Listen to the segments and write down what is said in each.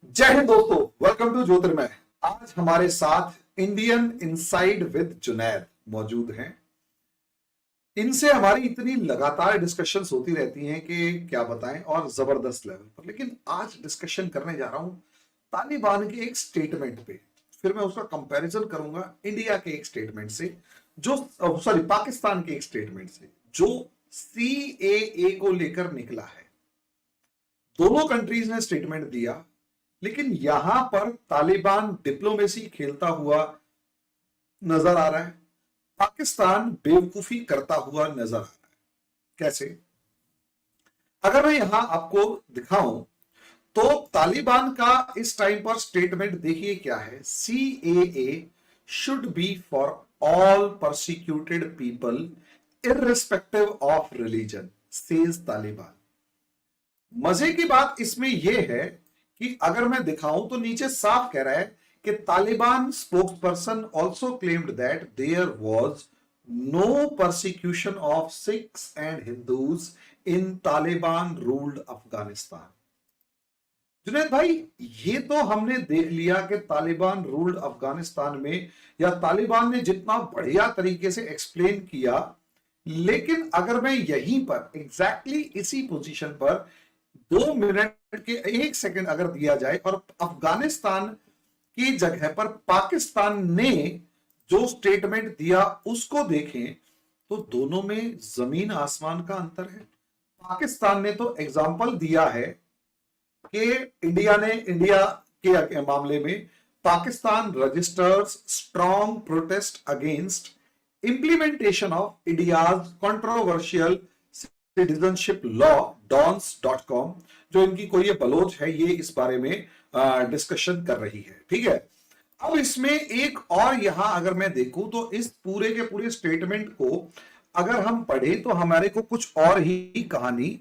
जय हिंद दोस्तों, welcome to ज्योतिर्मय। आज हमारे साथ इंडियन इनसाइड विद जुनैद मौजूद हैं। इनसे हमारी इतनी लगातार डिस्कशंस होती रहती हैं कि क्या बताएं, और जबरदस्त लेवल पर। लेकिन आज डिस्कशन करने जा रहा हूं तालिबान के एक स्टेटमेंट पे। फिर मैं उसका कंपैरिजन करूंगा इंडिया के एक स्टेटमेंट से, जो सॉरी पाकिस्तान के एक स्टेटमेंट से जो सीएए को लेकर निकला है। दोनों कंट्रीज ने स्टेटमेंट दिया, लेकिन यहां पर तालिबान डिप्लोमेसी खेलता हुआ नजर आ रहा है, पाकिस्तान बेवकूफी करता हुआ नजर आ रहा है। कैसे? अगर मैं यहां आपको दिखाऊं तो तालिबान का इस टाइम पर स्टेटमेंट देखिए क्या है। CAA should be for all persecuted people irrespective of religion, says Taliban. मजे की बात इसमें यह है कि अगर मैं दिखाऊं तो नीचे साफ कह रहा है कि Taliban spokesperson also claimed that there was no persecution of Sikhs and Hindus in Taliban ruled Afghanistan. Junaid भाई, ये तो हमने देख लिया कि तालिबान रूल्ड अफगानिस्तान में, या तालिबान ने जितना बढ़िया तरीके से एक्सप्लेन किया। लेकिन अगर मैं यहीं पर एग्जैक्टली इसी पोजीशन पर 2 मिनट के 1 सेकंड अगर दिया जाए और अफगानिस्तान की जगह पर पाकिस्तान ने जो स्टेटमेंट दिया उसको देखें तो दोनों में जमीन आसमान का अंतर है। पाकिस्तान ने तो एग्जाम्पल दिया है कि इंडिया के मामले में Pakistan registers strong protest against implementation of India's controversial citizenship law डॉन्स.com। जो इनकी कोई ये बलोच है, ये इस बारे में डिस्कशन कर रही है। ठीक है, अब इसमें एक और यहां अगर मैं देखूं तो इस पूरे के पूरे स्टेटमेंट को अगर हम पढ़े तो हमारे को कुछ और ही कहानी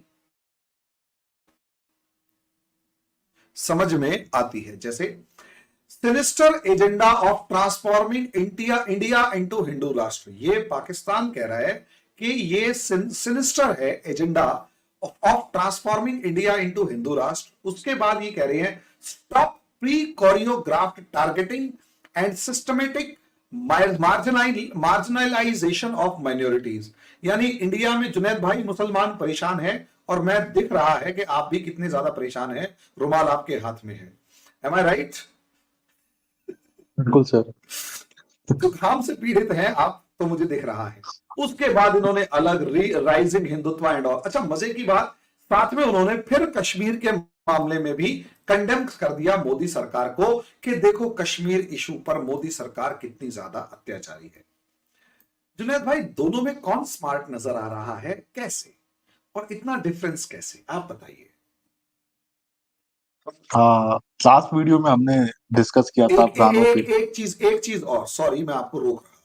समझ में आती है। जैसे sinister agenda of transforming India into Hindu राष्ट्र, ये पाकिस्तान कह रहा है कि ये सिनिस्टर है agenda of transforming India into Hindu राष्ट्र। उसके बाद ये कह रहे हैं stop pre choreographed targeting and systematic marginalisation of minorities. यानी इंडिया में जुनैद भाई मुसलमान परेशान है, और मैं दिख रहा है कि आप भी कितने ज्यादा परेशान हैं, रुमाल आपके हाथ में है। एम आई राइट? बिल्कुल सर। जुकाम से पीड़ित हैं आप, तो मुझे दिख रहा है। उसके बाद इन्होंने अलग राइजिंग हिंदुत्व एंड ऑल। अच्छा, मजे की बात, साथ में उन्होंने फिर कश्मीर के मामले में भी कंडेम कर दिया मोदी सरकार को कि देखो कश्मीर इशू पर मोदी सरकार कितनी ज्यादा अत्याचारी है। जुनैद भाई, दोनों में कौन स्मार्ट नजर आ रहा है? कैसे? और इतना डिफरेंस कैसे, आप बताइए। हाँ, लास्ट वीडियो में हमने डिस्कस किया था एक अफगानों पे। एक चीज और, सॉरी मैं आपको रोक रहा हूं।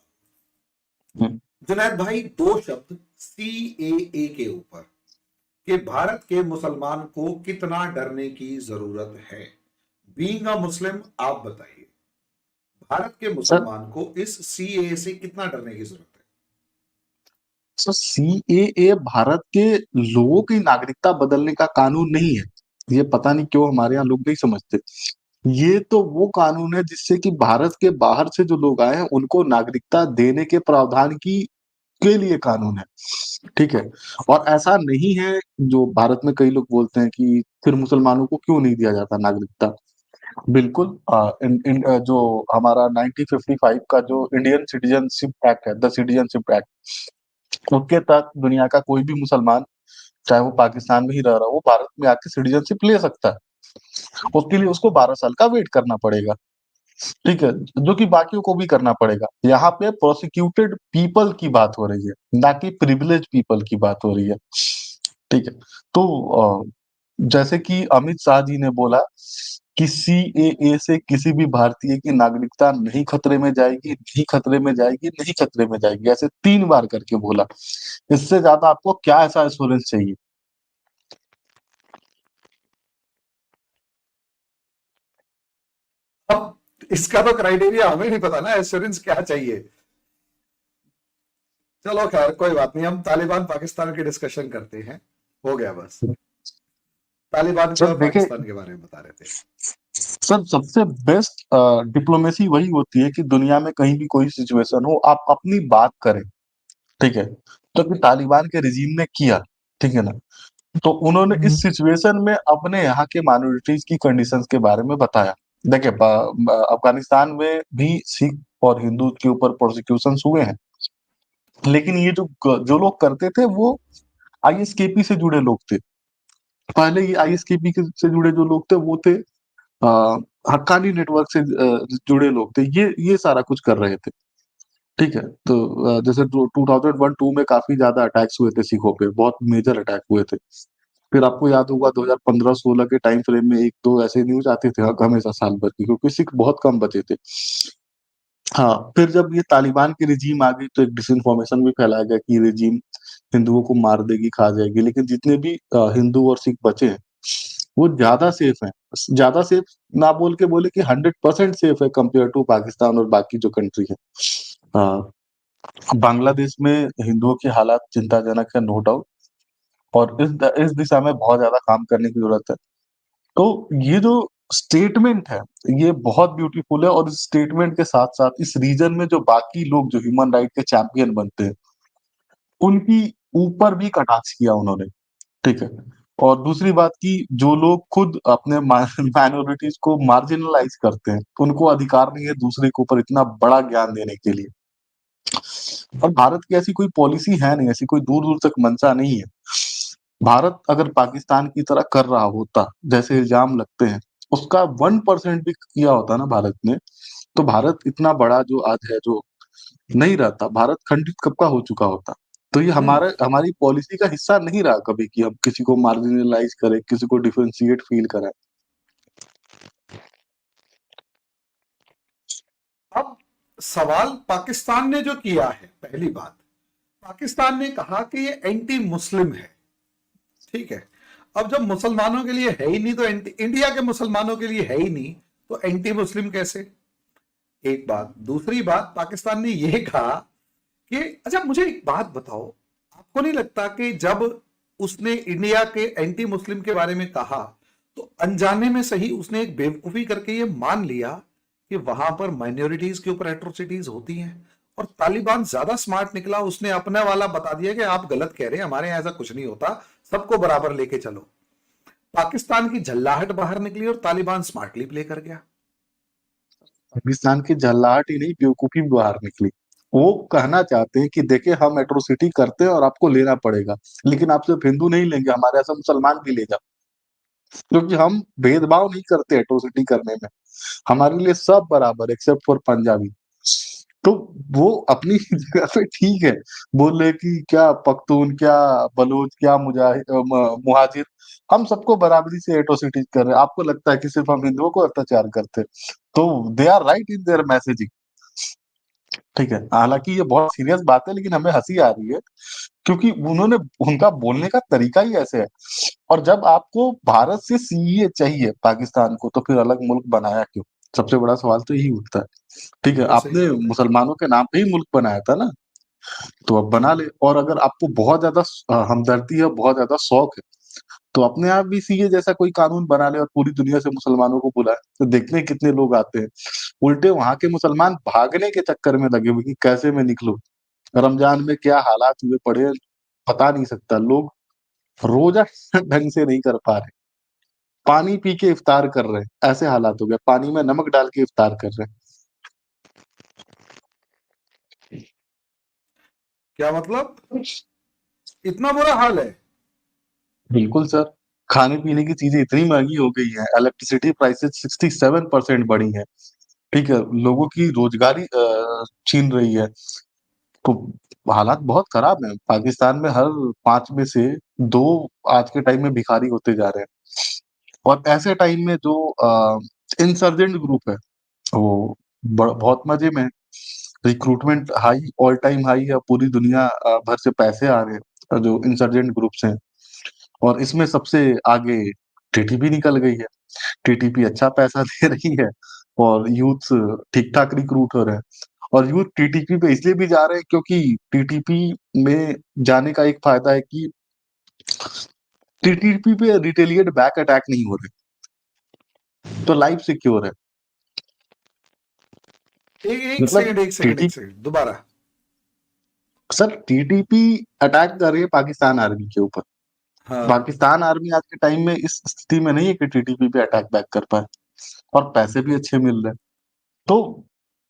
हम्म, जुनैद भाई, दो शब्द सीएए के ऊपर कि भारत के मुसलमान को कितना डरने की जरूरत है। बीइंग अ मुस्लिम, आप बताइए, भारत के सर मुसलमान को इस सीएए से कितना डरने की जरूरत है? सर सीएए भारत के लोगों की नागरिकता बदलने का कानून नहीं है। ये पता नहीं क्यों हमारे यहाँ लोग नहीं समझते। ये तो वो कानून है जिससे कि भारत के बाहर से जो लोग आए हैं उनको नागरिकता देने के प्रावधान की के लिए कानून है। ठीक है। और ऐसा नहीं है जो भारत में कई लोग बोलते हैं कि फिर मुसलमानों को क्यों नहीं दिया जाता नागरिकता। बिल्कुल। जो हमारा 1955 का जो इंडियन सिटीजनशिप एक्ट है, द सिटीजनशिप एक्ट, उसके तहत दुनिया का कोई भी मुसलमान, चाहे वो पाकिस्तान में ही रह रहा हो, वो भारत में आके सिटीजनशिप ले सकता है। उसके लिए उसको 12 साल का वेट करना पड़ेगा। ठीक है, जो कि बाकियों को भी करना पड़ेगा। यहाँ पे प्रोसिक्यूटेड पीपल की बात हो रही है, ना कि प्रिविलेज पीपल की बात हो रही है। ठीक है। तो जैसे कि अमित शाह जी ने बोला कि सीएए से किसी भी भारतीय की नागरिकता नहीं खतरे में जाएगी, नहीं खतरे में जाएगी, नहीं खतरे में जाएगी, ऐसे 3 बार करके बोला। इससे ज्यादा आपको क्या ऐसा एश्योरेंस चाहिए? अब इसका तो क्राइटेरिया हमें नहीं पता ना, एश्योरेंस क्या चाहिए। चलो खैर, कोई बात नहीं, हम तालिबान पाकिस्तान की डिस्कशन करते हैं। हो गया बस, तालिबान के सर और देखिए, पाकिस्तान के बारे में बता रहे थे। सर सबसे बेस्ट डिप्लोमेसी वही होती है कि दुनिया में कहीं भी कोई सिचुएशन हो, आप अपनी बात करें, ठीक है? तो अभी तालिबान के रिजीम ने किया, ठीक है ना? तो उन्होंने इस सिचुएशन में अपने यहाँ के माइनॉरिटीज की कंडीशंस के बारे में बताया। देखिए अफगानिस्तान में भी सिख और हिंदू के ऊपर प्रोसिक्यूशंस हुए हैं, लेकिन ये जो लोग करते थे वो आईएसकेपी से जुड़े लोग थे। पहले ये आईएसकेपी से जुड़े जो लोग थे वो थे अ, हक्कानी नेटवर्क से जुड़े लोग थे। ये सारा कुछ कर रहे थे, ठीक है? तो जैसे 2001-2 में काफी ज्यादा अटैक्स हुए थे सिखों पे, बहुत मेजर अटैक हुए थे। फिर आपको याद होगा 2015-16 के टाइम फ्रेम में 1-2 ऐसे न्यूज आते थे हमेशा साल भर की, क्योंकि सिख बहुत कम बचे थे। हाँ, फिर जब ये तालिबान की रिजीम आ गई तो एक डिसइन्फॉर्मेशन भी फैलाया गया कि रिजीम हिंदुओं को मार देगी, खा जाएगी। लेकिन जितने भी हिंदू और सिख बचे हैं, वो ज्यादा सेफ हैं। ज्यादा सेफ ना बोल के बोले कि 100% सेफ है कंपेयर टू पाकिस्तान और बाकी जो कंट्री है। बांग्लादेश में हिंदुओं की हालात चिंताजनक है, नो डाउट, और इस दिशा में बहुत ज्यादा काम करने की जरूरत है। तो ये जो स्टेटमेंट है, ये बहुत ब्यूटीफुल है, और इस स्टेटमेंट के साथ-साथ इस रीजन में जो बाकी लोग जो ह्यूमन राइट के चैंपियन बनते हैं, उनकी ऊपर भी कटाक्ष किया उन्होंने, ठीक है? और दूसरी बात कि जो लोग खुद अपने माइनॉरिटीज़ को मार्जिनलाइज़ करते हैं, उनको अधिकार नहीं है दूसरे के ऊपर इतना बड़ा ज्ञान देने के लिए। और भारत की ऐसी कोई पॉलिसी है नहीं, ऐसी कोई दूर-दूर तक मंशा नहीं है। भारत अगर पाकिस्तान की तरह कर रहा होता, जैसे इल्ज़ाम लगते हैं, उसका 1% भी किया होता ना भारत ने, तो भारत इतना बड़ा जो आज है, जो नहीं रहता, भारत खंडित कब का हो चुका होता। तो ये हम्म। हमारी पॉलिसी का हिस्सा नहीं रहा कभी कि हम किसी को मार्जिनलाइज़ करें, किसी को डिफरेंशिएट फ़ील कराएँ। अब सवाल पाकिस्तान ने जो किया है, पहली बात, पाकिस्तान ने कहा कि ये एंटी मुस्लिम है, ठीक है? अब जब मुसलमानों के लिए है ही नहीं तो एंटी, इंडिया के मुसलमानों के लिए है ही नहीं, तो एंटी मुस्लिम कैसे? एक बात। दूसरी बात, पाकिस्तान ने यह कहा कि अच्छा मुझे एक बात बताओ, आपको नहीं लगता कि जब उसने इंडिया के एंटी मुस्लिम के बारे में कहा, तो अनजाने में सही उसने एक बेवकूफी करके ये मान लिया कि वहां पर माइनॉरिटीज के ऊपर एट्रोसिटीज होती हैं, और तालिबान ज्यादा स्मार्ट निकला, उसने अपना वाला बता दिया कि आप गलत कह रहे हैं, हमारे यहां ऐसा कुछ नहीं होता, सबको बराबर लेके चलो। पाकिस्तान की झल्लाहट बाहर निकली और तालिबान स्मार्टली प्ले कर गया। पाकिस्तान की झल्लाहट ही नहीं, बेवकूफ़ी भी बाहर निकली। वो कहना चाहते हैं कि देखिए हम एट्रोसिटी करते हैं और आपको लेना पड़ेगा, लेकिन आप सिर्फ हिंदू नहीं लेंगे, हमारे ऐसा मुसलमान भी ले जाओ। क्योंकि हम भेदभाव नहीं करते एट्रोसिटी करने में, हमारे लिए सब बराबर एक्सेप्ट फॉर पंजाबी। तो वो अपनी जगह पे ठीक है, बोल रहे कि क्या पख्तून, क्या बलूच, क्या मुहाजिर, हम सबको बराबरी से एट्रोसिटीज़ कर रहे हैं। आपको लगता है कि सिर्फ हम हिंदुओं को अत्याचार करते हैं। तो they are right in their messaging, ठीक है? हालाँकि ये बहुत सीरियस बात है, लेकिन हमें हँसी आ रही है क्योंकि उन्होंने उनका बोलने का तरीका ही ऐसे है। और जब आपको भारत से सीए चाहिए पाकिस्तान को, तो फिर अलग मुल्क बनाया क्यों? सबसे बड़ा सवाल तो यही उठता है, ठीक है? बिल्कुल सही आपने बात है। मुसलमानों के नाम पे ही मुल्क बनाया था ना, तो अब बना ले। और अगर आपको बहुत ज़्यादा हमदर्दी है, बहुत ज़्यादा शौक है, तो अपने आप भी सीए जैसा कोई कानून बना ले और पूरी दुनिया से मुसलमानों को बुलाए, तो देखते हैं कितने लोग आते हैं। उल्टे वहाँ के मुसलमान भागने के चक्कर में लगे हुए कि कैसे मैं निकलूँ? रमज़ान में क्या हालात हुए पड़े हैं, बता नहीं सकता। लोग रोज़ा ढंग से नहीं कर पा रहे, पानी पी के इफ्तार कर रहे हैं, ऐसे हालात हो गए, पानी में नमक डाल के इफ्तार कर रहे हैं। क्या मतलब? इतना बुरा हाल है? बिल्कुल सर, खाने-पीने की चीज़ें इतनी महँगी हो गई हैं, इलेक्ट्रिसिटी प्राइसेज़ 67% बढ़ी हैं, ठीक है? लोगों की रोज़गारी छीन रही है, तो हालात बहुत खराब हैं। पाकिस्तान में हर 5 में से 2 आज के टाइम में भिखारी होते जा रहे हैं। और ऐसे टाइम में जो इंसर्जेंट ग्रुप है, वो बहुत मज़े में है। Recruitment high, all time high है, पूरी दुनिया भर से पैसे आ रहे हैं, जो इंसर्जेंट ग्रुप्स हैं। और इसमें सबसे आगे टीटीपी निकल गई है। टीटीपी अच्छा पैसा दे रही है और यूथ्स ठीक-ठाक रिक्रूट हो रहे हैं। और यूथ टीटीपी पे इसलिए भी जा रहे हैं क्योंकि टीटीपी में जाने का एक फ़ायदा है कि टीटीपी पे रिटेलिएट बैक अटैक नहीं हो रहे। तो लाइफ सिक्योर है। एक मतलब सेकंड, एक सेकंड, टीटी एक सेकंड, दोबारा। सर टीटीपी अटैक कर रही है पाकिस्तान आर्मी के ऊपर। हाँ। पाकिस्तान आर्मी आज के टाइम में इस स्थिति में नहीं है कि टीटीपी पे अटैक बैक कर पाए, और पैसे भी अच्छे मिल रहे हैं। तो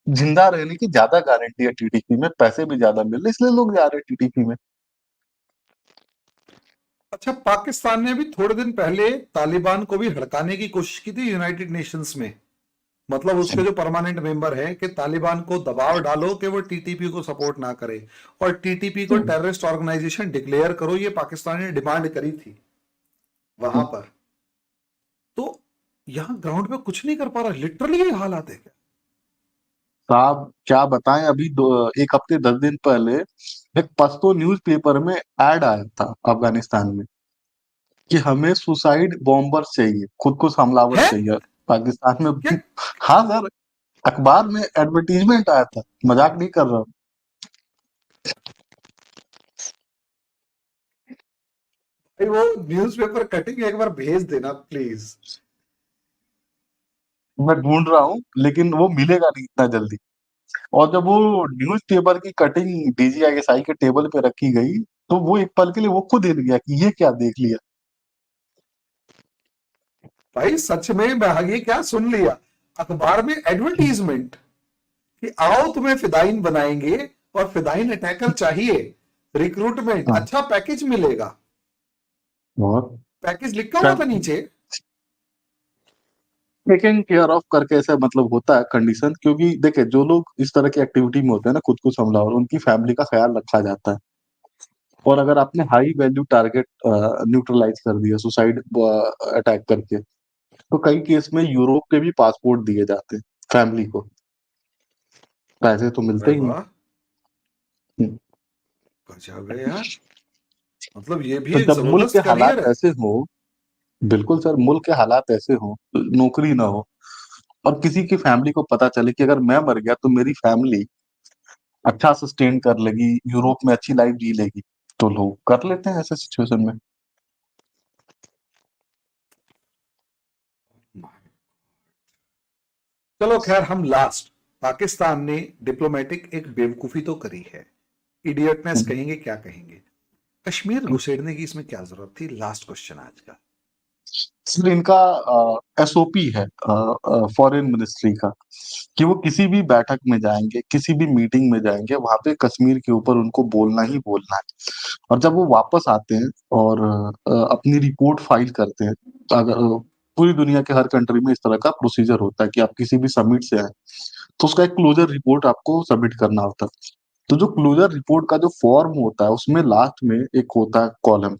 जिंदा रहने की ज्यादा गारंटी है टीटीपी में, पैसे भी ज्यादा मिल रहे हैं, इसलिए लोग जा रहे हैं टीटीपी में। अच्छा, पाकिस्तान ने भी थोड़े दिन पहले तालिबान को भी हड़काने की कोशिश की थी यूनाइटेड नेशंस में। मतलब उसके जो परमानेंट मेंबर है कि तालिबान को दबाव डालो कि वो टीटीपी को सपोर्ट ना करे, और टीटीपी को टेररिस्ट ऑर्गेनाइजेशन डिक्लेयर करो, ये पाकिस्तान ने डिमांड करी थी वहां पर। तो यहां ग्राउंड पे कुछ नहीं कर पा रहा, लिटरली ये हालात है क्या? साहब क्या बताएं, अभी एक हफ्ते 10 दिन पहले एक पश्तो न्यूज़पेपर में ऐड आया था अफगानिस्तान में कि हमें सुसाइड बॉम्बर चाहिए, खुद को हमलावर है चाहिए पाकिस्तान क्या? में। हाँ सर, अखबार में एडवर्टीजमेंट आया था, मजाक नहीं कर रहा हूँ। भाई वो न्यूज़पेपर कटिंग एक बार भेज देना प्लीज। मैं ढूंढ रहा हूँ लेकिन वो मिलेगा नहीं इतना जल्दी। और जब वो न्यूज पेपर की कटिंग डीजीआईएसआई के टेबल पे रखी गई, तो वो एक पल के लिए वो खुद हिल गया कि ये क्या देख लिया। भाई सच में मैं ये क्या सुन लिया, अखबार में एडवर्टीजमेंट कि आओ तुम्हें फिदाइन बनाएंगे और फिदाइन अटैकर चाहिए, रिक्रूटमेंट, हाँ, अच्छा पैकेज मिलेगा। और पैकेज लिखा हुआ था नीचे। टेकिंग केयर ऑफ करके ऐसा मतलब होता है कंडीशन, क्योंकि देखिए जो लोग इस तरह की एक्टिविटी में होते हैं ना, खुद को हमलावर, उनकी फैमिली का ख्याल रखा जाता है। और अगर आपने हाई वैल्यू टारगेट न्यूट्रलाइज कर दिया सुसाइड अटैक करके, तो कई केस में यूरोप के भी पासपोर्ट दिए जाते हैं फैमिली को, पैसे तो मिलते अरे ही वाह, हैं। गजब है यार। मतलब ये भी तो एक जब मुल्क के जबरदस्त हालात करियर है। ऐसे हो, बिल्कुल सर, मुल्क के हालात ऐसे हो, नौकरी ना हो, और किसी की फैमिली को पता चले कि अगर मैं मर गया तो मेरी फैमिली अच्छा सस्टेन कर लेगी, यूरोप में अच्छी लाइफ जी लेगी, तो लोग कर लेते हैं ऐसे सिचुएशन में। चलो खैर, हम लास्ट, पाकिस्तान ने डिप्लोमेटिक एक बेवकूफी तो करी है, इडियटनेस हम्म। कहेंगे क्या कहेंगे, कश्मीर घुसेड़ने की इसमें क्या जरूरत थी? लास्ट क्वेश्चन आज का। सिर्फ इनका एसओपी है फॉरेन मिनिस्ट्री का, कि वो किसी भी बैठक में जाएंगे, किसी भी मीटिंग में जाएंगे, वहां पे कश्मीर के ऊपर उनको बोलना ही बोलना है। और जब वो वापस आते हैं और अपनी रिपोर्ट फाइल करते हैं, अगर पूरी दुनिया के हर कंट्री में इस तरह का प्रोसीजर होता है कि आप किसी भी समिट से आए तो उसका एक क्लोजर रिपोर्ट आपको सबमिट करना होता है। तो जो क्लोजर रिपोर्ट का जो फॉर्म होता है, उसमें लास्ट में एक होता है कॉलम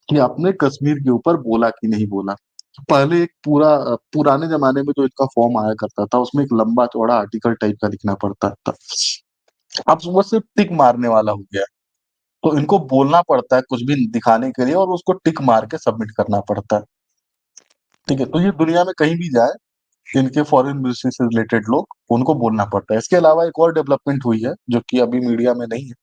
कि आपने कश्मीर के ऊपर बोला कि नहीं बोला। पहले एक पुराने जमाने में जो इसका फॉर्म आया करता था, उसमें एक लंबा चौड़ा आर्टिकल टाइप का लिखना पड़ता था। अब वो सिर्फ टिक मारने वाला हो गया है। तो इनको बोलना पड़ता है कुछ भी दिखाने के लिए, और उसको टिक मार के सबमिट करना पड़ता है। ठीक है, तो ये दुनिया में कहीं भी जाए, इनके फॉरेन मिनिस्ट्री से रिलेटेड लोग, उनको बोलना पड़ता है। इसके अलावा एक और डेवलपमेंट हुई है जो कि अभी मीडिया में नहीं है।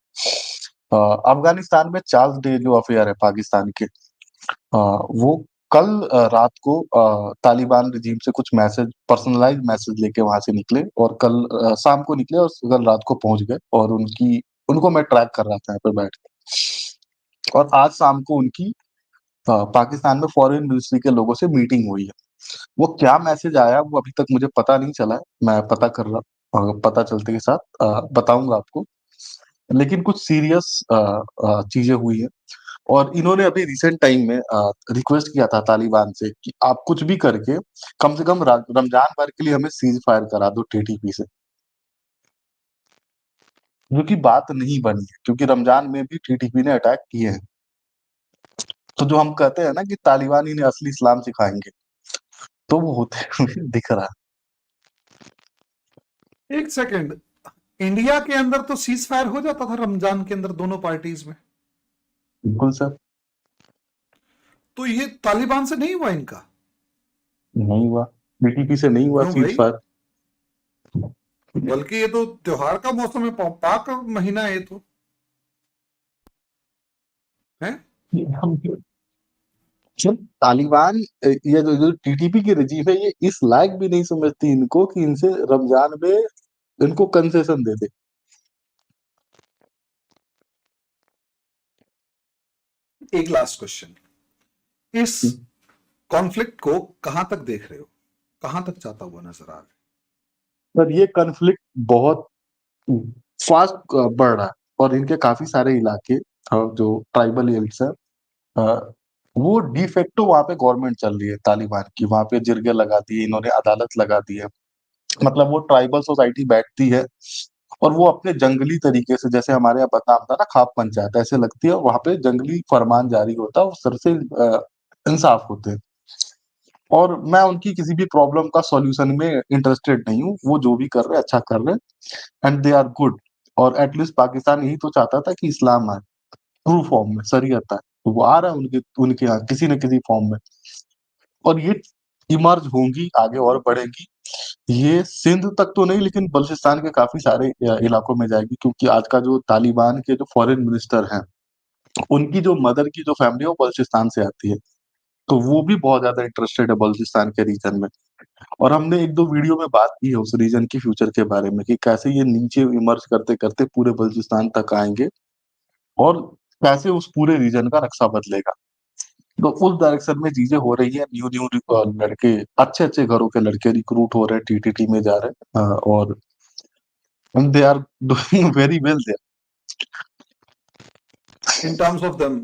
अफगानिस्तान में चार्ल्स डे जो अफेयर है पाकिस्तान के, वो कल रात को तालिबान रिजीम से कुछ मैसेज, पर्सनलाइज मैसेज लेके वहां से निकले, और कल शाम को निकले और कल रात को पहुंच गए। और उनको मैं ट्रैक कर रहा था यहाँ पे बैठ के, और आज शाम को उनकी पाकिस्तान में फॉरेन मिनिस्ट्री के लोगों से मीटिंग हुई है। वो क्या मैसेज आया वो अभी तक मुझे पता नहीं चला है, मैं पता कर रहा, पता चलते के साथ बताऊंगा आपको। लेकिन कुछ सीरियस चीजें हुई है। और इन्होंने अभी रिसेंट टाइम में रिक्वेस्ट किया था तालिबान से कि आप कुछ भी करके कम से कम रमजान भर के लिए हमें सीज फायर करा दो टीटीपी से, जो कि बात नहीं बनी है, क्योंकि रमजान में भी टीटीपी ने अटैक किए हैं। तो जो हम कहते हैं ना कि तालिबान इन्हें असली इस्लाम सिखाएंगे, तो वो होते हुए दिख रहा है। एक सेकंड, इंडिया के अंदर तो सीज फायर हो जाता था रमजान के अंदर दोनों पार्टीज में, बिल्कुल सर। तो ये तालिबान से नहीं हुआ इनका? नहीं हुआ, टीटीपी से नहीं हुआ क्यों सीज भाई? फायर। बल्कि ये तो त्योहार का मौसम है, पाक महीना है ये तो, है। सर तालिबान ये जो टीटीपी की रजीम है ये इस लायक भी नहीं समझती इनको कि इनसे रमजान में इनको कंसेशन दे दे। एक लास्ट क्वेश्चन, इस कॉन्फ्लिक्ट को कहां तक देख रहे हो, कहां तक जाता हुआ नजर आ रहा है? सर ये कॉन्फ्लिक्ट बहुत फास्ट बढ़ रहा है और इनके काफी सारे इलाके जो ट्राइबल एरियाज है अ, वो डिफेक्टो वहां पे गवर्नमेंट चल रही है तालिबान की। वहां पे जिरगे लगा दिए इन्होंने, अदालत लगा दी है। मतलब वो ट्राइबल सोसाइटी बैठती है और वो अपने जंगली तरीके से, जैसे हमारे यहाँ बदनाम था ना खाप पंचायत, ऐसे लगती है। वहां पे जंगली फरमान जारी होता है और सर से इंसाफ होते हैं। और मैं उनकी किसी भी प्रॉब्लम का सॉल्यूशन में इंटरेस्टेड नहीं हूँ। वो जो भी कर रहे हैं अच्छा कर रहे हैं एंड दे आर गुड। और एटलीस्ट पाकिस्तान यही तो चाहता था कि इस्लाम आए ट्रू फॉर्म में, शरीयत आए। तो वो आ रहा है उनके उनके यहाँ किसी न किसी फॉर्म में। और ये इमर्ज होंगी आगे और बढ़ेगी। ये सिंध तक तो नहीं लेकिन बलूचिस्तान के काफी सारे इलाकों में जाएगी, क्योंकि आज का जो तालिबान के जो फॉरेन मिनिस्टर हैं उनकी जो मदर की जो फैमिली है वो बलूचिस्तान से आती है। तो वो भी बहुत ज्यादा इंटरेस्टेड है बलूचिस्तान के रीजन में। और हमने एक दो वीडियो में बात की है उस रीजन की फ्यूचर के बारे में कि कैसे ये नीचे इमर्ज करते करते पूरे बलूचिस्तान तक आएंगे और कैसे उस पूरे रीजन का नक्शा बदलेगा। तो उस डायरेक्शन में चीजें हो रही है। न्यू न्यू लड़के, अच्छे अच्छे घरों के लड़के रिक्रूट हो रहे हैं, टीटीटी में जा रहे हैं और they are doing very well there. In terms of them,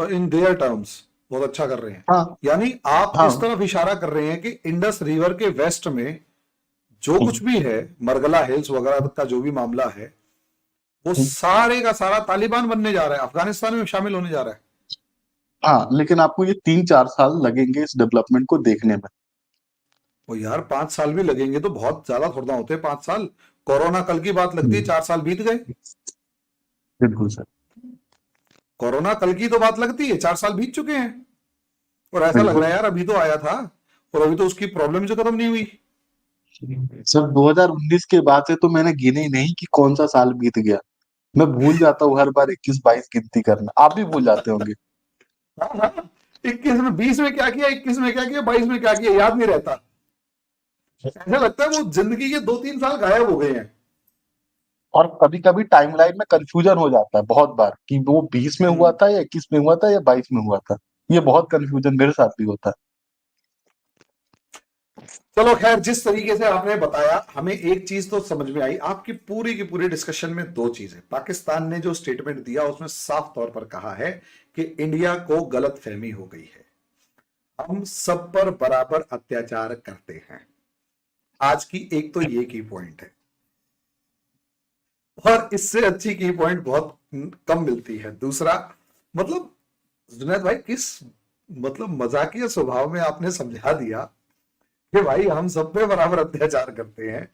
in their terms बहुत अच्छा कर रहे हैं। हाँ यानी आप इस हाँ। तरफ इशारा कर रहे हैं कि इंडस रिवर के वेस्ट में जो कुछ भी है, मरगला हिल्स वगैरह का जो भी मामला है, वो सारे का सारा तालिबान बनने जा रहा है, अफगानिस्तान में शामिल होने जा रहा है। हाँ लेकिन आपको ये 3-4 साल लगेंगे इस डेवलपमेंट को देखने में। वो यार 5 साल भी लगेंगे तो बहुत ज्यादा थोड़ा होते हैं 5 साल। कोरोना कल की बात लगती है, हम्म, 4 साल बीत गए। बिल्कुल सर। कोरोना कल की तो बात लगती है, 4 साल बीत चुके हैं। और ऐसा लग रहा बिल्कुल है यार अभी तो आया था और अभी तो उसकी प्रॉब्लम जो खत्म नहीं हुई। सर 2019 के बाद से तो मैंने गिने ही नहीं कि कौन सा साल बीत गया। मैं भूल जाता हूँ हर बार 21-22 गिनती करना। आप भी भूल जाते होंगे। हाँ हाँ, 21 में, 20 में क्या किया, 21 में क्या किया, 22 में क्या किया, याद नहीं रहता। ऐसा लगता है वो जिंदगी के 2-3 साल गायब हो गए हैं। और कभी कभी टाइमलाइन में कंफ्यूजन हो जाता है बहुत बार कि वो 20 में हुआ हम्म। था या 21 में हुआ था या 22 में हुआ था। ये बहुत कंफ्यूजन मेरे साथ भी होता है। चलो खैर, जिस तरीके से आपने बताया हमें एक चीज तो समझ में आई। आपकी पूरी की पूरी डिस्कशन में दो चीजें, पाकिस्तान ने जो स्टेटमेंट दिया उसमें साफ तौर पर कहा है कि इंडिया को गलत फहमी हो गई है, हम सब पर बराबर अत्याचार करते हैं। आज की एक तो ये की पॉइंट है, और इससे अच्छी की पॉइंट बहुत कम मिलती है। दूसरा, मतलब जुनैद भाई किस, मतलब मजाकिया स्वभाव में आपने समझा दिया कि भाई हम सब पे बराबर अत्याचार करते हैं,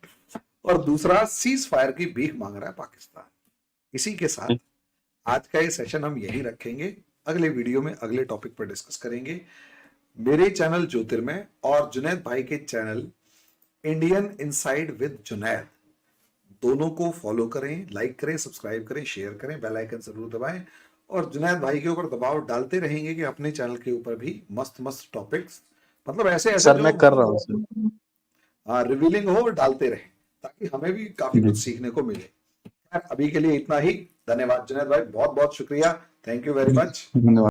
और दूसरा सीज फायर की भीख मांग रहा है पाकिस्तान। इसी के साथ आज का ये सेशन हम यही रखेंगे। अगले वीडियो में अगले टॉपिक पर डिस्कस करेंगे। मेरे चैनल ज्योतिर्मय और जुनैद भाई के channel Indian inside with Junaid, दोनों को फॉलो करें, लाइक करें, सब्सक्राइब करें, शेयर करें, बेल आइकन जरूर दबाएं। और जुनैद भाई के ऊपर दबाव डालते रहेंगे कि अपने चैनल के ऊपर भी मस्त मस्त टॉपिक्स, मतलब ऐसे ऐसे सर जो मैं कर रहा हूँ सर। रिवीलिंग हो, डालते रहें, ताकि हमें भी काफी जी कुछ सीखने को मिले। अभी के लिए इतना ही। धन्यवाद जुनैद भाई, बहुत बहुत शुक्रिया। Thank you very much. धन्यवाद।